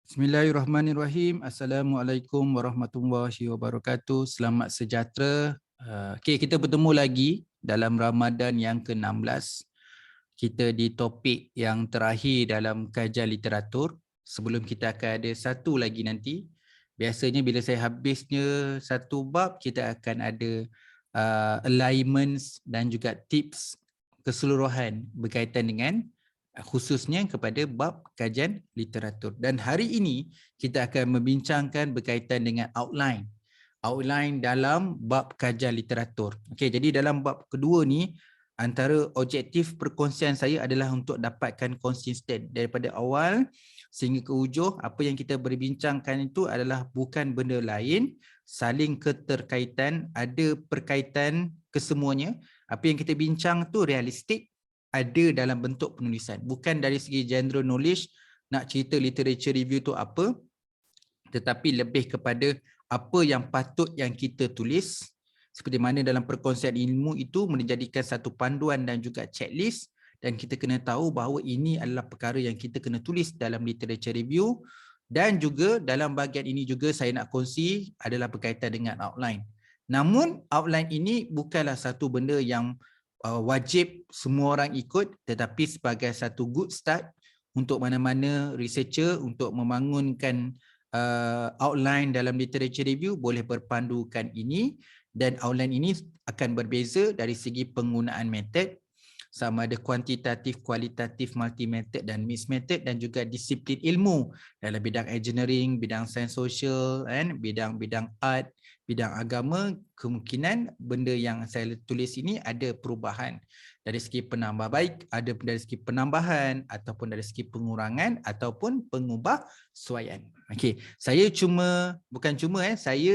Bismillahirrahmanirrahim. Assalamualaikum warahmatullahi wabarakatuh. Selamat sejahtera. Okey, kita bertemu lagi dalam Ramadan yang ke-16. Kita di topik yang terakhir dalam kajian literatur. Sebelum kita akan ada satu lagi nanti. Biasanya bila saya habisnya satu bab, kita akan ada alignments dan juga tips keseluruhan berkaitan dengan khususnya kepada bab kajian literatur. Dan hari ini kita akan membincangkan berkaitan dengan outline dalam bab kajian literatur. Okey, jadi dalam bab kedua ni antara objektif perkongsian saya adalah untuk dapatkan konsisten daripada awal sehingga ke hujung. Apa yang kita berbincangkan itu adalah bukan benda lain, saling keterkaitan, ada perkaitan kesemuanya. Apa yang kita bincang tu realistik, ada dalam bentuk penulisan. Bukan dari segi general knowledge, nak cerita literature review tu apa, tetapi lebih kepada apa yang patut yang kita tulis, seperti mana dalam perkongsian ilmu itu menjadikan satu panduan dan juga checklist, dan kita kena tahu bahawa ini adalah perkara yang kita kena tulis dalam literature review. Dan juga dalam bahagian ini juga saya nak kongsi adalah berkaitan dengan outline. Namun outline ini bukanlah satu benda yang wajib semua orang ikut, tetapi sebagai satu good start untuk mana-mana researcher untuk membangunkan outline dalam literature review boleh berpandukan ini. Dan outline ini akan berbeza dari segi penggunaan method, sama ada kuantitatif, kualitatif, multi-method dan mixed method, dan juga disiplin ilmu dalam bidang engineering, bidang sains sosial, bidang art, bidang agama. Kemungkinan benda yang saya tulis ini ada perubahan dari segi penambah baik, ada dari segi penambahan ataupun dari segi pengurangan ataupun pengubahsuaian. Okey, saya saya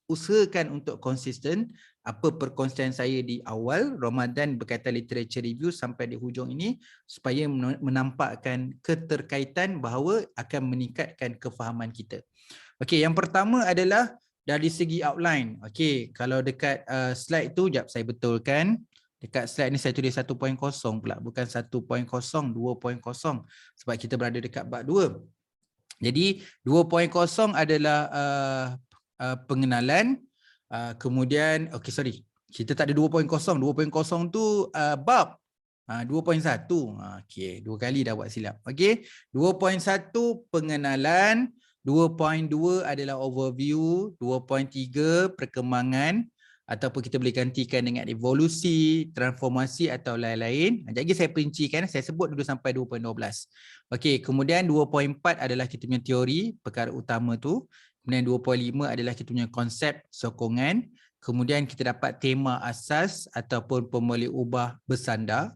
usahakan untuk konsisten. Apa perkongsian saya di awal Ramadan berkaitan literature review sampai di hujung ini supaya menampakkan keterkaitan bahawa akan meningkatkan kefahaman kita. Okey, yang pertama adalah dari segi outline. Okey, kalau dekat slide tu, jap saya betulkan. Dekat slide ni saya tulis 1.0 pula, bukan 1.0, 2.0, sebab kita berada dekat bab 2. Jadi 2.0 adalah pengenalan. Kemudian kita tak ada 2.0. 2.0 tu bab 2.1. Okey, dua kali dah buat silap. Okey, 2.1 pengenalan, 2.2 adalah overview, 2.3 perkembangan, ataupun kita boleh gantikan dengan evolusi, transformasi atau lain-lain. Sekejap lagi saya perincikan, saya sebut dulu sampai 2.12. Okey, kemudian 2.4 adalah kita punya teori, perkara utama tu. Kemudian 2.5 adalah kita punya konsep sokongan. Kemudian kita dapat tema asas ataupun pemoleh ubah bersandar.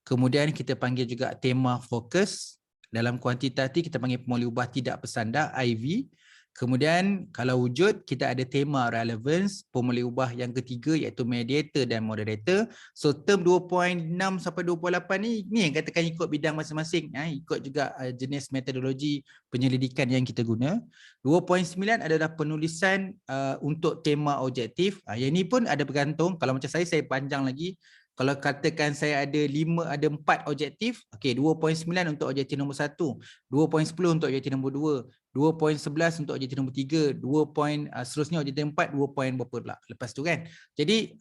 Kemudian kita panggil juga tema fokus. Dalam kuantitatif kita panggil pemoleh ubah tidak bersandar, IV. Kemudian kalau wujud kita ada tema relevance, pemoleh ubah yang ketiga iaitu mediator dan moderator. So term 2.6 sampai 2.8 ni yang katakan ikut bidang masing-masing, ikut juga jenis metodologi penyelidikan yang kita guna. 2.9 adalah penulisan untuk tema objektif. Yang ni pun ada bergantung. Kalau macam saya panjang lagi. Kalau katakan saya ada 4 objektif, okey, 2.9 untuk objektif nombor 1, 2.10 untuk objektif nombor 2, 2.11 untuk objektif nombor 3, 2. Seterusnya objektif 4, 2 point berapa pula lepas tu kan. Jadi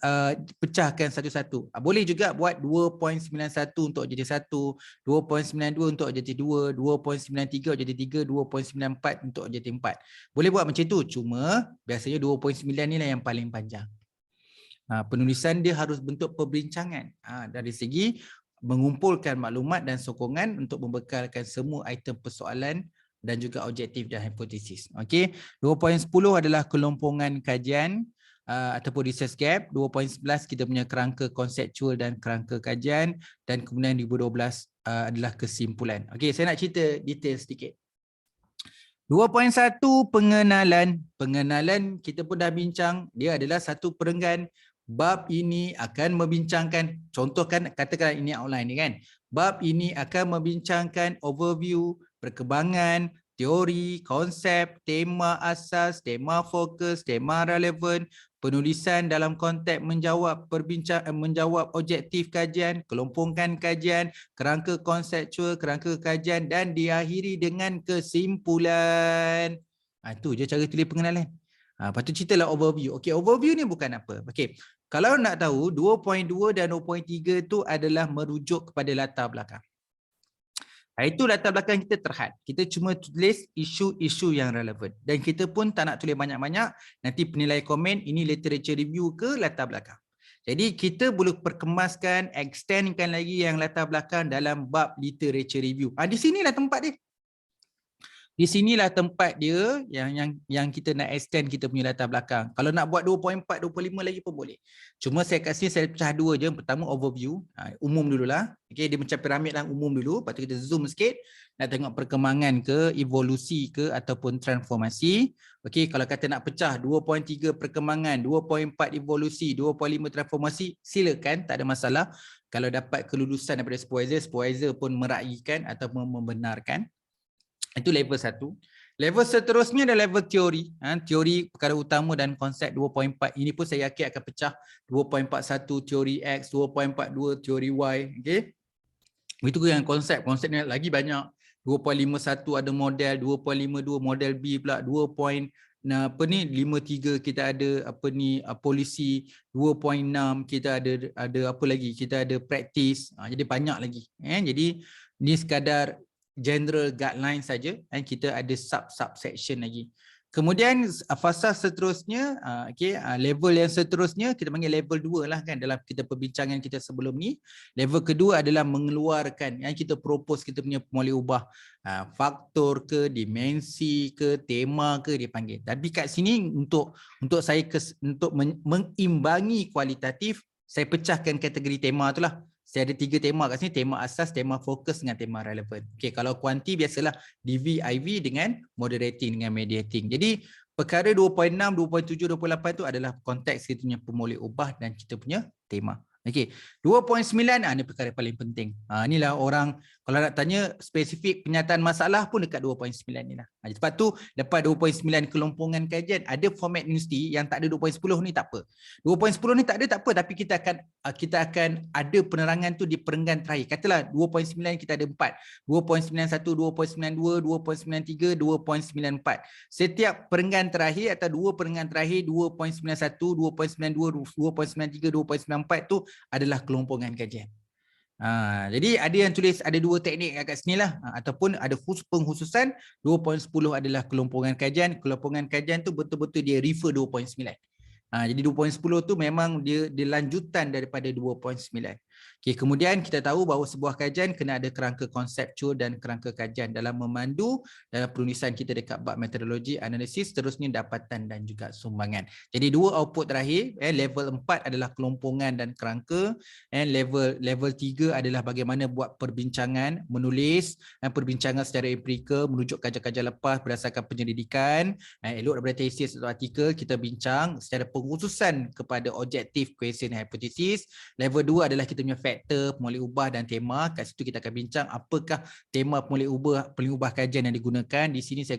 pecahkan satu-satu. Boleh juga buat 2.91 untuk objektif 1, 2.92 untuk objektif 2, 2.93 objektif 3, 2.94 untuk objektif 4. Boleh buat macam tu, cuma biasanya 2.9 ni lah yang paling panjang. Penulisan dia harus bentuk perbincangan dari segi mengumpulkan maklumat dan sokongan untuk membekalkan semua item persoalan dan juga objektif dan hipotesis. Okey, 2.10 adalah kelompongan kajian ataupun research gap. 2.11 kita punya kerangka konseptual dan kerangka kajian, dan kemudian 2012 adalah kesimpulan. Okey, saya nak cerita detail sedikit. 2.1 pengenalan. Pengenalan kita pun dah bincang, dia adalah satu perenggan. Bab ini akan membincangkan, contohkan katakan ini outline ni kan. Bab ini akan membincangkan overview, perkembangan, teori, konsep, tema asas, tema fokus, tema relevan, penulisan dalam konteks menjawab objektif kajian, kelompongkan kajian, kerangka konseptual, kerangka kajian dan diakhiri dengan kesimpulan. Itu je cara tulis pengenalan. Lepas tu ceritalah overview. Okey, overview ni bukan apa. Okey, kalau nak tahu 2.2 dan 2.3 tu adalah merujuk kepada latar belakang. Itu latar belakang kita terhad. Kita cuma tulis isu-isu yang relevan. Dan kita pun tak nak tulis banyak-banyak. Nanti penilai komen, ini literature review ke latar belakang. Jadi kita boleh perkemaskan, extendkan lagi yang latar belakang dalam bab literature review. Di sinilah tempat dia. Di sinilah tempat dia yang kita nak extend kita punya latar belakang. Kalau nak buat 2.4, 2.5 lagi pun boleh. Cuma saya kat sini saya pecah dua je. Pertama overview, umum dululah. Okey, dia macam piramid lah, umum dulu. Lepas tu kita zoom sikit nak tengok perkembangan ke, evolusi ke ataupun transformasi. Okey, kalau kata nak pecah 2.3 perkembangan, 2.4 evolusi, 2.5 transformasi, silakan, tak ada masalah. Kalau dapat kelulusan daripada supervisor pun meraihkan ataupun membenarkan. Itu level 1. Level seterusnya adalah level teori. Teori perkara utama dan konsep 2.4. Ini pun saya yakin akan pecah. 2.41 teori X, 2.42 teori Y. Okay? Itu yang konsep. Konsepnya lagi banyak. 2.51 ada model, 2.52 model B pula, 2.53 kita ada polisi, 2.6 kita ada apa lagi? Kita ada practice. Jadi banyak lagi. Jadi ni sekadar general guideline saja, dan kita ada subsection lagi. Kemudian fasa seterusnya, level yang seterusnya kita panggil level 2 lah kan dalam kita perbincangan kita sebelum ni. Level kedua adalah mengeluarkan yang kita propose kita punya boleh ubah faktor ke, dimensi ke, tema ke dipanggil. Tapi kat sini untuk saya untuk mengimbangi kualitatif, saya pecahkan kategori tema tu lah. Saya ada 3 tema kat sini, tema asas, tema fokus dengan tema relevan. Okey, kalau kuanti biasalah DV, IV dengan moderating dengan mediating. Jadi perkara 2.6, 2.7, 2.8 tu adalah konteks kita punya pemoleh ubah dan kita punya tema. Okey, 2.9 ni perkara paling penting. Inilah orang kalau nak tanya spesifik penyataan masalah pun dekat 2.9 ni lah. Sebab tu lepas 2.9 kelompongan kajian ada format universiti yang tak ada 2.10 ni tak apa. 2.10 ni tak ada tak apa, tapi kita akan ada penerangan tu di perenggan terakhir. Katalah 2.9 kita ada 4. 2.91, 2.92, 2.93, 2.94. Setiap perenggan terakhir atau 2 perenggan terakhir 2.91, 2.92, 2.93, 2.94 tu adalah kelompongan kajian. Jadi ada yang tulis ada 2 teknik kat sini lah, ataupun ada pengkhususan 2.10 adalah kelompongan kajian. Kelompongan kajian tu betul-betul dia refer 2.9. Jadi 2.10 tu memang dia lanjutan daripada 2.9. Okay, kemudian kita tahu bahawa sebuah kajian kena ada kerangka konseptual dan kerangka kajian dalam memandu dalam penulisan kita dekat bab metodologi, analisis, seterusnya dapatan dan juga sumbangan. Jadi 2 output terakhir, level 4 adalah kelompongan dan kerangka, level 3 adalah bagaimana buat perbincangan, menulis perbincangan secara empirikal, merujuk kajian-kajian lepas berdasarkan penyelidikan, elok daripada tesis atau artikel, kita bincang secara pengkhususan kepada objektif, question, hipotesis. Level 2 adalah kita punya faktor, pemoleh ubah dan tema. Kat situ kita akan bincang apakah tema pemoleh ubah kajian yang digunakan. Di sini saya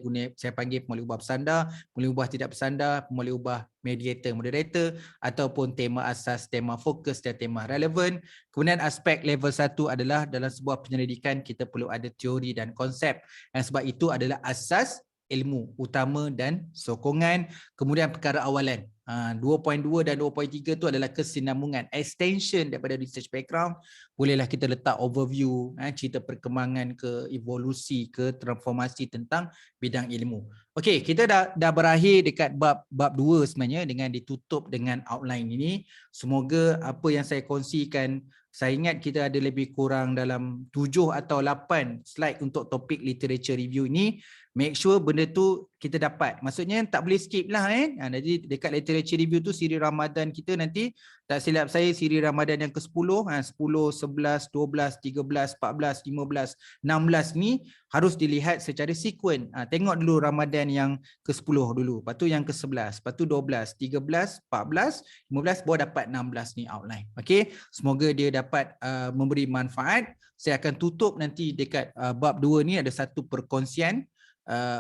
panggil pemoleh ubah bersandar, pemoleh ubah tidak bersandar, pemoleh ubah mediator, moderator, ataupun tema asas, tema fokus dan tema relevan. Kemudian aspek level 1 adalah dalam sebuah penyelidikan kita perlu ada teori dan konsep. Sebab itu adalah asas ilmu utama dan sokongan. Kemudian perkara awalan. 2.2 dan 2.3 tu adalah kesinambungan, extension daripada research background. Bolehlah kita letak overview, cerita perkembangan ke, evolusi ke, transformasi tentang bidang ilmu. Okey, kita dah berakhir dekat bab 2 sebenarnya dengan ditutup dengan outline ini. Semoga apa yang saya kongsikan, saya ingat kita ada lebih kurang dalam 7 atau 8 slide untuk topik literature review ini. Make sure benda tu kita dapat. Maksudnya tak boleh skip lah Jadi dekat literature review tu siri Ramadan kita nanti, tak silap saya siri Ramadan yang ke-10, 10, 11, 12, 13, 14, 15, 16 ni harus dilihat secara sekuen. Tengok dulu Ramadan yang ke-10 dulu, lepas tu yang ke-11, lepas tu 12, 13, 14, 15, baru dapat 16 ni outline. Okey, semoga dia dapat memberi manfaat. Saya akan tutup nanti dekat bab 2 ni ada satu perkongsian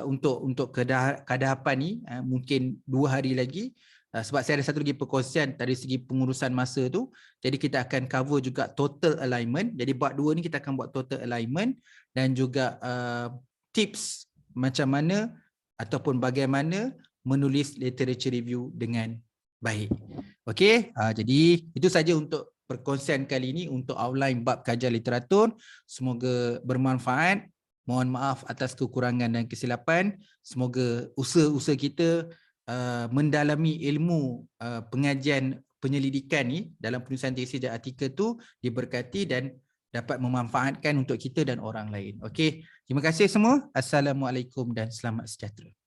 untuk kadahapan ni, mungkin 2 hari lagi. Sebab saya ada satu lagi perkongsian dari segi pengurusan masa tu. Jadi kita akan cover juga total alignment. Jadi bab 2 ni kita akan buat total alignment dan juga tips macam mana ataupun bagaimana menulis literature review dengan baik. Okey, jadi itu saja untuk perkongsian kali ini untuk outline bab kajian literatur. Semoga bermanfaat. Mohon maaf atas kekurangan dan kesilapan. Semoga usaha-usaha kita mendalami ilmu pengajian penyelidikan ni dalam penulisan tesis dan artikel tu diberkati dan dapat memanfaatkan untuk kita dan orang lain. Okey, terima kasih semua. Assalamualaikum dan selamat sejahtera.